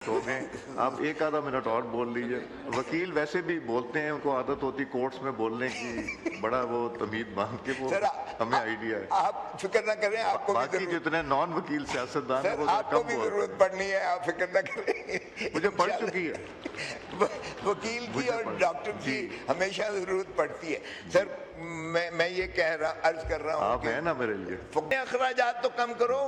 تو میں آپ ایک آدھا منٹ اور بول لیجئے. وکیل ویسے بھی بولتے ہیں, ان کو عادت ہوتی کورٹس میں بولنے کی, بڑا وہ تمید باندھ کے وہ ہمیں آئیڈیا ہے. آپ فکر نہ کریں, آپ کو باقی جتنے نان وکیل سیاستدان ہیں وہ آپ کو کم بھی بولتے ہیں. ضرورت پڑنی ہے, آپ فکر نہ کریں. مجھے پڑ چکی ہے وکیل کی اور ڈاکٹر کی ہمیشہ ضرورت پڑتی ہے. سر میں یہ عرض کر رہا ہوں, آپ ہیں نا میرے لیے. اخراجات تو کم کرو,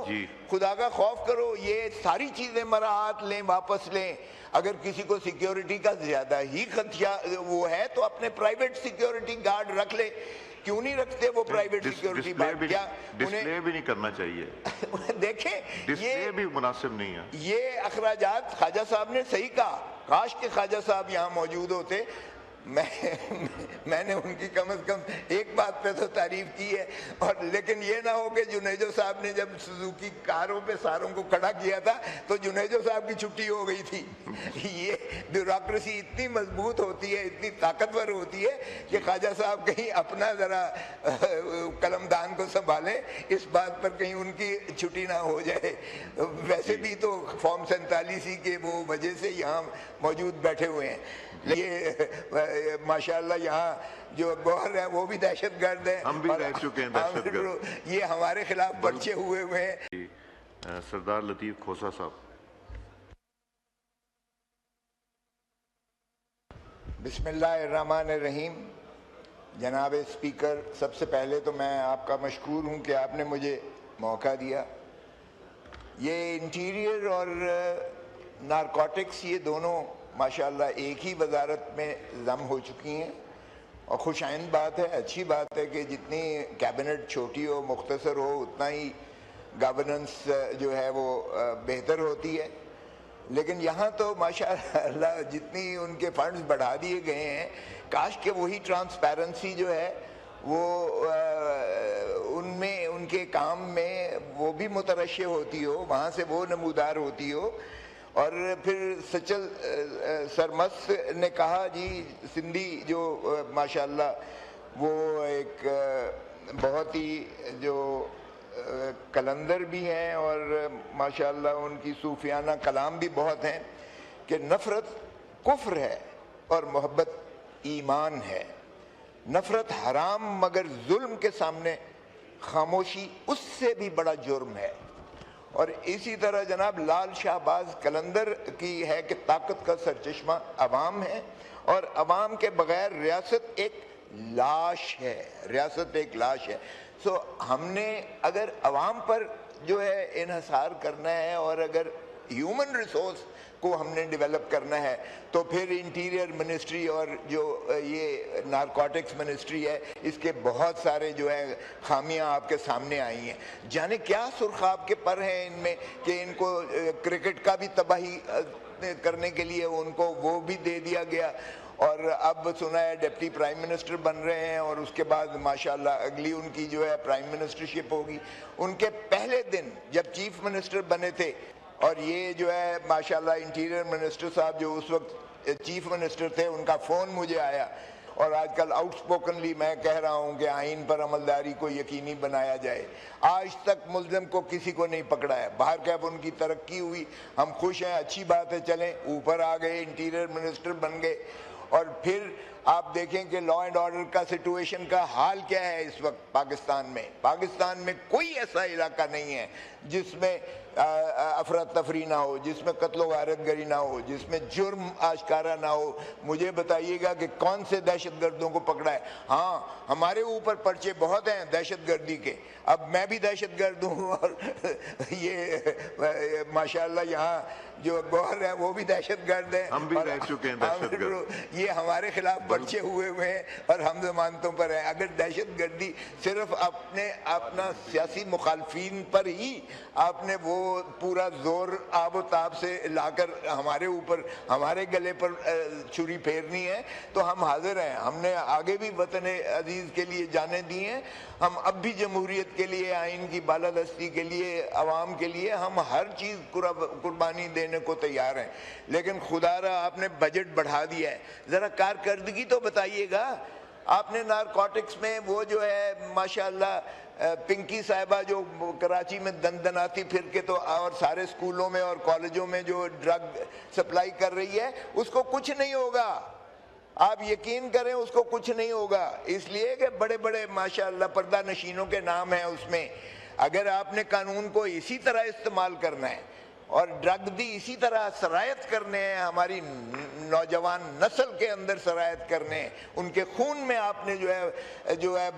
خدا کا خوف کرو. یہ ساری چیزیں مراعات لیں, واپس لیں. اگر کسی کو سیکیورٹی کا زیادہ ہی خدشہ وہ ہے تو اپنے پرائیویٹ سیکیورٹی گارڈ رکھ لے. کیوں نہیں رکھتے وہ پرائیویٹ سیکیورٹی گارڈ؟ کیا ڈسپلے بھی نہیں کرنا چاہیے؟ دیکھیں, ڈسپلے بھی مناسب نہیں ہے. یہ اخراجات خواجہ صاحب نے صحیح کہا. کاش کہ خواجہ صاحب یہاں موجود ہوتے. میں نے ان کی کم از کم ایک بات پہ تو تعریف کی ہے, اور لیکن یہ نہ ہو کہ جنیجو صاحب نے جب سوزوکی کاروں پہ ساروں کو کھڑا کیا تھا تو جنیجو صاحب کی چھٹی ہو گئی تھی. یہ بیوروکریسی اتنی مضبوط ہوتی ہے, اتنی طاقتور ہوتی ہے کہ خواجہ صاحب کہیں اپنا ذرا قلم دان کو سنبھالیں, اس بات پر کہیں ان کی چھٹی نہ ہو جائے. ویسے بھی تو فارم 47 کے وہ وجہ سے یہاں موجود بیٹھے ہوئے ہیں. یہ ماشاءاللہ یہاں جو گوہر ہے وہ بھی دہشت گرد ہے, ہم بھی رہ چکے ہیں دہشت گرد. یہ ہمارے خلاف پرچے ہوئے ہیں. سردار لطیف کھوسہ صاحب. بسم اللہ الرحمن الرحیم. جناب اسپیکر, سب سے پہلے تو میں آپ کا مشکور ہوں کہ آپ نے مجھے موقع دیا. یہ انٹیریئر اور نارکوٹکس یہ دونوں ماشاءاللہ ایک ہی وزارت میں ضم ہو چکی ہیں, اور خوش آئند بات ہے, اچھی بات ہے کہ جتنی کیبنٹ چھوٹی ہو, مختصر ہو, اتنا ہی گورننس جو ہے وہ بہتر ہوتی ہے. لیکن یہاں تو ماشاءاللہ جتنی ان کے فنڈز بڑھا دیے گئے ہیں, کاش کہ وہی ٹرانسپیرنسی جو ہے وہ ان میں, ان کے کام میں وہ بھی مترشح ہوتی ہو, وہاں سے وہ نمودار ہوتی ہو. اور پھر سچل سرمست نے کہا جی, سندھی جو ماشاءاللہ وہ ایک بہت ہی جو کلندر بھی ہیں اور ماشاءاللہ ان کی صوفیانہ کلام بھی بہت ہیں, کہ نفرت کفر ہے اور محبت ایمان ہے. نفرت حرام مگر ظلم کے سامنے خاموشی اس سے بھی بڑا جرم ہے. اور اسی طرح جناب لال شہباز قلندر کی ہے کہ طاقت کا سرچشمہ عوام ہے, اور عوام کے بغیر ریاست ایک لاش ہے, ریاست ایک لاش ہے. سو ہم نے اگر عوام پر جو ہے انحصار کرنا ہے, اور اگر ہیومن ریسورس کو ہم نے ڈیولپ کرنا ہے, تو پھر انٹیریئر منسٹری اور جو یہ نارکوٹکس منسٹری ہے, اس کے بہت سارے جو ہے خامیاں آپ کے سامنے آئی ہیں. جانے کیا سرخاب کے پر ہیں ان میں کہ ان کو کرکٹ کا بھی تباہی کرنے کے لیے ان کو وہ بھی دے دیا گیا, اور اب سنا ہے ڈپٹی پرائم منسٹر بن رہے ہیں, اور اس کے بعد ماشاءاللہ اگلی ان کی جو ہے پرائم منسٹرشپ ہوگی. ان کے پہلے دن جب چیف منسٹر بنے تھے, اور یہ جو ہے ماشاءاللہ انٹیریئر منسٹر صاحب جو اس وقت چیف منسٹر تھے, ان کا فون مجھے آیا, اور آج کل آؤٹ سپوکنلی میں کہہ رہا ہوں کہ آئین پر عملداری کو یقینی بنایا جائے. آج تک ملزم کو کسی کو نہیں پکڑا ہے. باہر کیب ان کی ترقی ہوئی, ہم خوش ہیں, اچھی بات ہے, چلیں اوپر آ گئے, انٹیریئر منسٹر بن گئے. اور پھر آپ دیکھیں کہ لا اینڈ آرڈر کا سچویشن کا حال کیا ہے اس وقت پاکستان میں. پاکستان میں کوئی ایسا علاقہ نہیں ہے جس میں افراتفری نہ ہو, جس میں قتل و غارت گری نہ ہو, جس میں جرم آشکارا نہ ہو. مجھے بتائیے گا کہ کون سے دہشت گردوں کو پکڑا ہے؟ ہاں, ہمارے اوپر پرچے بہت ہیں دہشت گردی کے, اب میں بھی دہشت گرد ہوں, اور یہ ماشاءاللہ یہاں جو گوہر ہے وہ بھی دہشت گرد ہے, ہم بھی رہ چکے ہیں دہشت گرد. یہ ہمارے خلاف پرچے ہوئے ہیں اور ہم ضمانتوں پر ہیں. اگر دہشت گردی صرف اپنا سیاسی مخالفین پر ہی آپ نے وہ پورا زور آب و تاب سے لا کر ہمارے اوپر, ہمارے گلے پر چھری پھیرنی ہے, تو ہم حاضر ہیں. ہم نے آگے بھی وطن عزیز کے لیے جانیں دی ہیں, ہم اب بھی جمہوریت کے لیے, آئین کی بالادستی کے لیے, عوام کے لیے ہم ہر چیز قربانی دینے کو تیار ہیں. لیکن خدا را آپ نے بجٹ بڑھا دیا ہے, ذرا کارکردگی تو بتائیے گا. آپ نے نارکوٹکس میں وہ جو ہے ماشاءاللہ پنکی صاحبہ جو کراچی میں دندناتی پھر کے تو اور سارے اسکولوں میں اور کالجوں میں جو ڈرگ سپلائی کر رہی ہے اس کو کچھ نہیں ہوگا، آپ یقین کریں اس کو کچھ نہیں ہوگا، اس لیے کہ بڑے بڑے ماشاءاللہ پردہ نشینوں کے نام ہیں اس میں۔ اگر آپ نے قانون کو اسی طرح استعمال کرنا ہے اور ڈرگ بھی اسی طرح سرایت کرنے ہیں، ہماری نوجوان نسل کے اندر سرایت کرنے ہیں، ان کے خون میں آپ نے جو ہے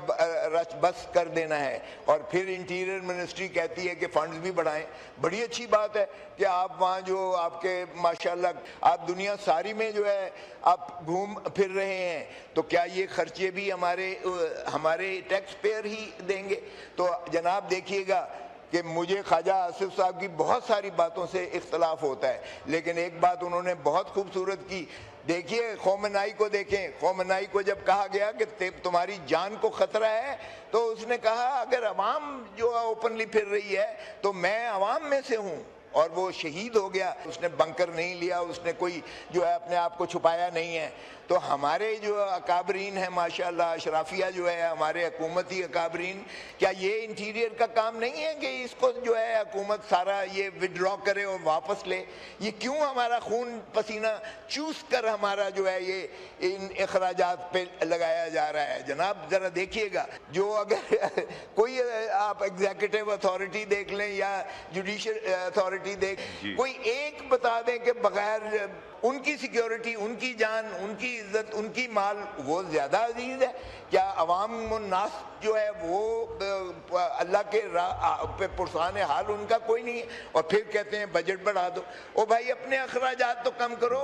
رچ بس کر دینا ہے، اور پھر انٹیریئر منسٹری کہتی ہے کہ فنڈز بھی بڑھائیں۔ بڑی اچھی بات ہے کہ آپ وہاں جو آپ کے ماشاءاللہ آپ دنیا ساری میں جو ہے آپ گھوم پھر رہے ہیں، تو کیا یہ خرچے بھی ہمارے ٹیکس پیئر ہی دیں گے؟ تو جناب دیکھیے گا کہ مجھے خواجہ آصف صاحب کی بہت ساری باتوں سے اختلاف ہوتا ہے، لیکن ایک بات انہوں نے بہت خوبصورت کی۔ دیکھیے خامنہئی کو دیکھیں، خامنہئی کو جب کہا گیا کہ تمہاری جان کو خطرہ ہے تو اس نے کہا اگر عوام جو اوپنلی پھر رہی ہے تو میں عوام میں سے ہوں، اور وہ شہید ہو گیا۔ اس نے بنکر نہیں لیا، اس نے کوئی جو ہے اپنے آپ کو چھپایا نہیں ہے۔ تو ہمارے جو اکابرین ہیں ماشاءاللہ، اشرافیہ جو ہے ہمارے حکومتی اکابرین، کیا یہ انٹیریئر کا کام نہیں ہے کہ اس کو جو ہے حکومت سارا یہ وڈرا کرے اور واپس لے؟ یہ کیوں ہمارا خون پسینہ چوس کر ہمارا جو ہے یہ ان اخراجات پہ لگایا جا رہا ہے؟ جناب ذرا دیکھیے گا، جو اگر کوئی آپ ایگزیکٹو اتھارٹی دیکھ لیں یا جوڈیشل اتھارٹی دیکھ، کوئی ایک بتا دیں کہ بغیر ان کی سیکیورٹی، ان کی جان، ان کی عزت، ان کی مال وہ زیادہ عزیز ہے؟ کیا عوام الناس جو ہے وہ اللہ کے پہ پرسان حال ان کا کوئی نہیں ہے؟ اور پھر کہتے ہیں بجٹ بڑھا دو۔ او بھائی اپنے اخراجات تو کم کرو،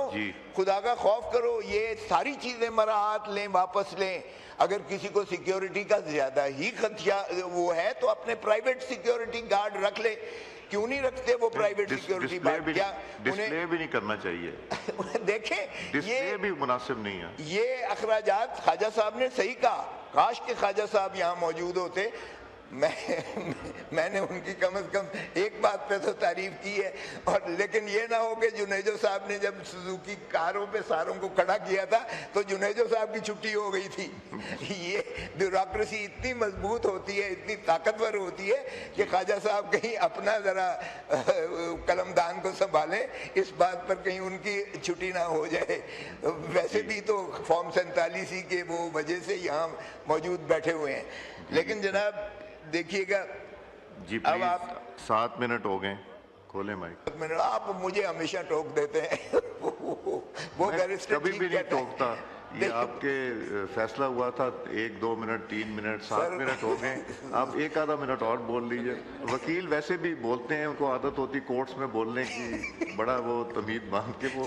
خدا کا خوف کرو، یہ ساری چیزیں مراعات لیں، واپس لیں۔ اگر کسی کو سیکیورٹی کا زیادہ ہی خدشہ وہ ہے تو اپنے پرائیویٹ سیکیورٹی گارڈ رکھ لے، کیوں نہیں رکھتے وہ پرائیویٹ سیکیورٹی گارڈ؟ کیا ڈسپلے بھی نہیں کرنا چاہیے؟ دیکھیں ڈسپلے بھی مناسب نہیں ہے۔ یہ اخراجات خواجہ صاحب نے صحیح کہا، کاش کہ خواجہ صاحب یہاں موجود ہوتے، میں نے ان کی کم از کم ایک بات پہ تو تعریف کی ہے، اور لیکن یہ نہ ہو کہ جنیجو صاحب نے جب سوزوکی کاروں پہ ساروں کو کھڑا کیا تھا تو جنیجو صاحب کی چھٹی ہو گئی تھی۔ یہ بیوروکریسی اتنی مضبوط ہوتی ہے، اتنی طاقتور ہوتی ہے کہ خواجہ صاحب کہیں اپنا ذرا قلم دان کو سنبھالیں، اس بات پر کہیں ان کی چھٹی نہ ہو جائے۔ ویسے بھی تو فارم 47 کے وہ وجہ سے یہاں موجود بیٹھے ہوئے ہیں۔ لیکن جناب دیکھیے گا، جی پلیز 7 منٹ ہو گئے، کھولیں مائک۔ آپ مجھے ہمیشہ ٹوک دیتے ہیں، وہ بیرسٹر کبھی بھی نہیں ٹوکتا، یہ آپ کے فیصلہ ہوا تھا 1 2 منٹ 3 منٹ 7 منٹ ہو گئے، آپ ایک آدھا منٹ اور بول لیجئے۔ وکیل ویسے بھی بولتے ہیں، ان کو عادت ہوتی کورٹس میں بولنے کی، بڑا وہ تمید باندھ کے، وہ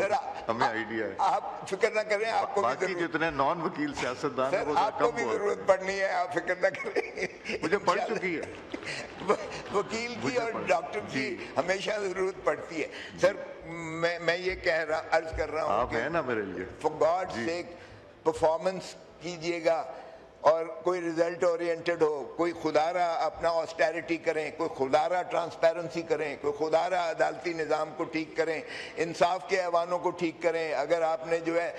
ہمیں آئیڈیا ہے۔ آپ فکر نہ کریں، آپ کو باقی جتنے نان وکیل سیاستدان ہیں وہ آپ کو بھی ضرورت پڑنی ہے، آپ فکر نہ کریں، مجھے پڑ چکی ہے۔ وکیل کی اور ڈاکٹر کی ہمیشہ ضرورت پڑتی ہے۔ سر میں یہ عرض کر رہا ہوں، آپ ہیں نا میرے لیے، فار گاڈ سیک پرفارمنس کیجئے گا، اور کوئی ریزلٹ اورینٹڈ ہو، کوئی خدا را اپنا آسٹیرٹی کریں، کوئی خدا را ٹرانسپیرنسی کریں، کوئی خدا را عدالتی نظام کو ٹھیک کریں، انصاف کے ایوانوں کو ٹھیک کریں۔ اگر آپ نے جو ہے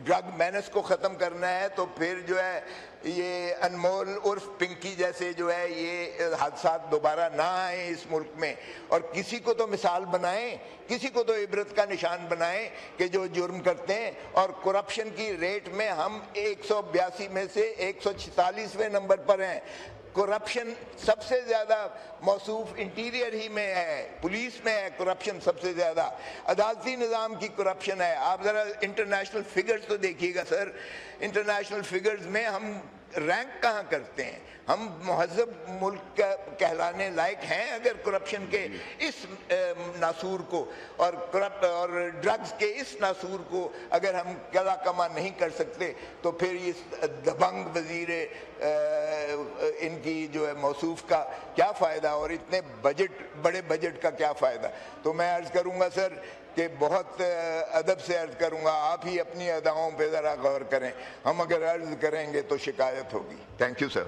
ڈرگ مینس کو ختم کرنا ہے تو پھر جو ہے یہ انمول عرف پنکی جیسے جو ہے یہ حادثات دوبارہ نہ آئیں اس ملک میں، اور کسی کو تو مثال بنائیں، کسی کو تو عبرت کا نشان بنائیں کہ جو جرم کرتے ہیں۔ اور کرپشن کی ریٹ میں ہم 182 میں سے 146ویں نمبر پر ہیں۔ کرپشن سب سے زیادہ موصوف انٹیریئر ہی میں ہے، پولیس میں ہے کرپشن سب سے زیادہ، عدالتی نظام کی کرپشن ہے۔ آپ ذرا انٹرنیشنل فگرز تو دیکھیے گا سر، انٹرنیشنل فگرز میں ہم رینک کہاں کرتے ہیں؟ ہم مہذب ملک کہلانے لائق ہیں اگر کرپشن کے اس ناسور کو اور ڈرگز کے اس ناسور کو اگر ہم قضا کما نہیں کر سکتے تو پھر اس دبنگ وزیر ان کی جو ہے موصوف کا کیا فائدہ، اور اتنے بڑے بجٹ کا کیا فائدہ؟ تو میں عرض کروں گا سر کہ بہت ادب سے عرض کروں گا، آپ ہی اپنی اداؤں پہ ذرا غور کریں، ہم اگر عرض کریں گے تو شکایت ہوگی۔ Thank you sir.